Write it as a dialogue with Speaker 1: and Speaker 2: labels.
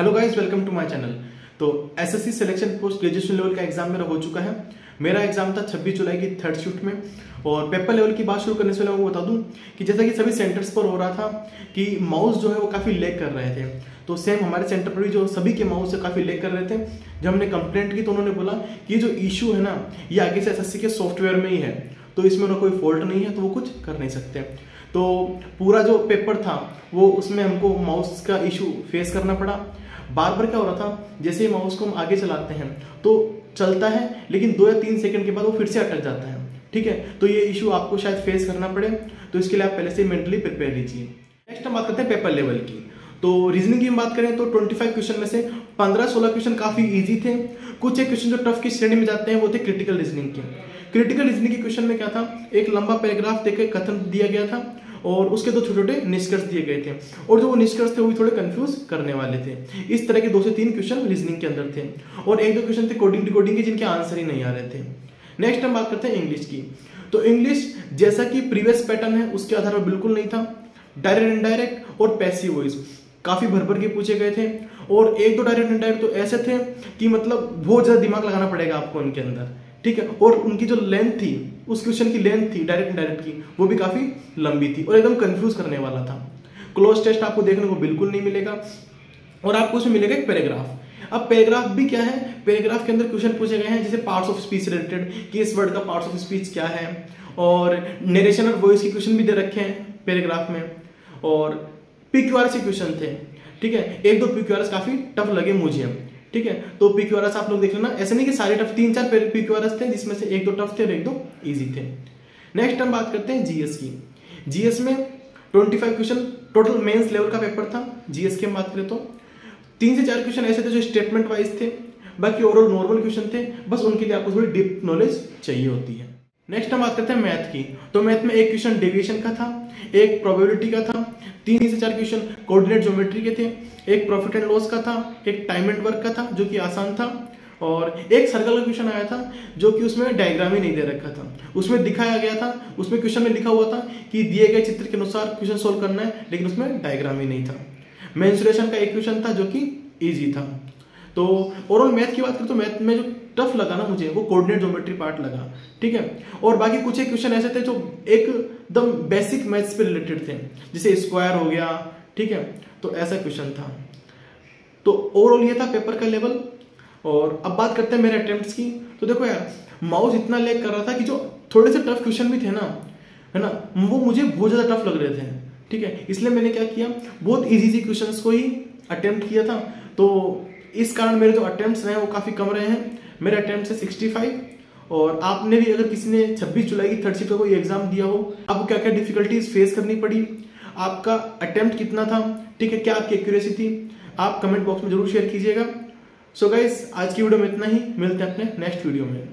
Speaker 1: Hello guys, welcome to my channel. तो SSC selection post graduation level का exam मेरा हो चुका है। मेरा एग्जाम था 26 जुलाई की थर्ड शिफ्ट में। और पेपर लेवल की बात शुरू करने से पहले मैं बता दूं कि जैसा कि सभी सेंटर्स पर हो रहा था कि माउस जो है वो काफ़ी लैग कर रहे थे, तो सेम हमारे सेंटर पर भी जो सभी के माउस से काफ़ी लैग कर रहे थे। जब हमने कंप्लेंट की तो उन्होंने बोला कि जो इशू है ना, ये आगे से एसएससी के सॉफ्टवेयर में ही है, तो इसमें उन्हें कोई फॉल्ट नहीं है, तो वो कुछ कर नहीं सकते। तो पूरा जो पेपर था वो उसमें हमको माउस का इशू फेस करना पड़ा। बार बार क्या हो रहा था, जैसे ही माउस को हम आगे चलाते हैं तो चलता है, लेकिन 2 या 3 सेकंड के बाद वो फिर से अटक जाता है। ठीक है, तो ये इशू आपको शायद फेस करना पड़े, तो इसके लिए आप पहले से मेंटली प्रिपेयर लीजिए। नेक्स्ट हम बात करते हैं पेपर लेवल की। तो रीजनिंग की हम बात करें तो 25 क्वेश्चन में से 15-16 क्वेश्चन काफी इजी थे। कुछ एक क्वेश्चन जो टफ की श्रेणी में जाते हैं वो थे क्रिटिकल रीजनिंग के। क्रिटिकल रीजनिंग के क्वेश्चन में क्या था, एक लंबा पैराग्राफ देकर कथन दिया गया था और उसके 2 छोटे छोटे निष्कर्ष दिए गए थे, और जो वो निष्कर्ष थे वो भी थोड़े कंफ्यूज करने वाले थे। इस तरह के 2 से 3 क्वेश्चन रीजनिंग के अंदर थे, और 1-2 क्वेश्चन थे कोडिंग डिकोडिंग के जिनके आंसर ही नहीं आ रहे थे। नेक्स्ट हम बात करते हैं इंग्लिश की। तो इंग्लिश जैसा कि प्रीवियस पैटर्न है उसके आधार पर बिल्कुल नहीं था। डायरेक्ट इनडायरेक्ट और पैसिव वॉइस काफी भर के पूछे गए थे, और 1-2 डायरेक्ट इनडायरेक्ट तो ऐसे थे कि मतलब बहुत ज्यादा दिमाग लगाना पड़ेगा आपको उनके अंदर। ठीक है, और उनकी जो लेंथ थी, उस क्वेश्चन की लेंथ थी डायरेक्ट इनडायरेक्ट की, वो भी काफी लंबी थी और एकदम कंफ्यूज करने वाला था। क्लोज टेस्ट आपको देखने को बिल्कुल नहीं मिलेगा, और आपको उसमें मिलेगा एक पैराग्राफ। अब पैराग्राफ भी क्या है, पैराग्राफ के अंदर क्वेश्चन पूछे गए हैं जैसे पार्ट्स ऑफ स्पीच से रिलेटेड कि इस वर्ड का पार्ट्स ऑफ स्पीच क्या है, और नरेशन और वॉइस के क्वेश्चन भी दे रखे हैं पैराग्राफ में, और पीक्यूआरएस के क्वेश्चन थे। ठीक है, 1-2 पीक्यूआरएस काफी टफ लगे मुझे। ठीक है, तो पीक्यूआरएस आप लोग देख लेना, ऐसे नहीं कि सारे टफ, 3-4 पीक्यूआरएस थे जिसमें से 1-2 टफ थे और 1-2 इजी थे। नेक्स्ट हम बात करते हैं जीएस की। जीएस में 25 क्वेश्चन टोटल मेंस लेवल का पेपर था। जीएस की हम बात करें तो 3 से 4 क्वेश्चन ऐसे थे जो स्टेटमेंट वाइज थे, बाकी ओवरऑल नॉर्मल क्वेश्चन थे, बस उनके लिए आपको थोड़ी डीप नॉलेज चाहिए होती है। नेक्स्ट हम बात करते हैं मैथ की। तो मैथ में 1 क्वेश्चन डेविएशन का था, 1 प्रोबेबिलिटी का था, 3 से 4 क्वेश्चन कोऑर्डिनेट ज्योमेट्री के थे, 1 प्रॉफिट एंड लॉस का था, 1 टाइम एंड वर्क का था जो कि आसान था, और 1 सर्कल का क्वेश्चन आया था जो कि उसमें डायग्राम ही नहीं दे रखा था। उसमें दिखाया गया था, उसमें क्वेश्चन में लिखा हुआ था कि दिए गए चित्र के अनुसार क्वेश्चन सोल्व करना है, लेकिन उसमें डायग्राम ही नहीं था। मेंसुरेशन का 1 क्वेश्चन था जो कि इजी था। तो ओवरऑल मैथ की बात करें तो मैथ में जो टफ लगा ना मुझे, वो कोऑर्डिनेट ज्योमेट्री पार्ट लगा। ठीक है, और बाकी कुछ एक क्वेश्चन ऐसे थे जो एकदम बेसिक मैथ्स पे रिलेटेड थे, जैसे स्क्वायर हो गया। ठीक है, तो ऐसा क्वेश्चन था। तो ओवरऑल ये था पेपर का लेवल। और अब बात करते हैं मेरे अटेम्प्ट्स की। तो देखो यार, माउस इतना लैग कर रहा था कि जो थोड़े से टफ क्वेश्चन भी थे ना, है ना, वो मुझे बहुत ज्यादा टफ लग रहे थे। ठीक है, इसलिए मैंने क्या किया, बहुत इजी क्वेश्चंस को ही अटेम्प्ट किया था। तो इस कारण मेरे जो अटेम्प्ट्स रहे वो काफी कम रहे हैं। मेरे अटेम्प्ट है 65। और आपने भी, अगर किसी ने 26 जुलाई की थर्ड शिफ्ट का कोई एग्जाम दिया हो, आपको क्या क्या डिफिकल्टीज फेस करनी पड़ी, आपका अटेम्प्ट कितना था, ठीक है, क्या आपकी एक्यूरेसी थी, आप कमेंट बॉक्स में जरूर शेयर कीजिएगा। सो गाइस, आज की वीडियो में इतना ही। मिलते हैं अपने नेक्स्ट वीडियो में।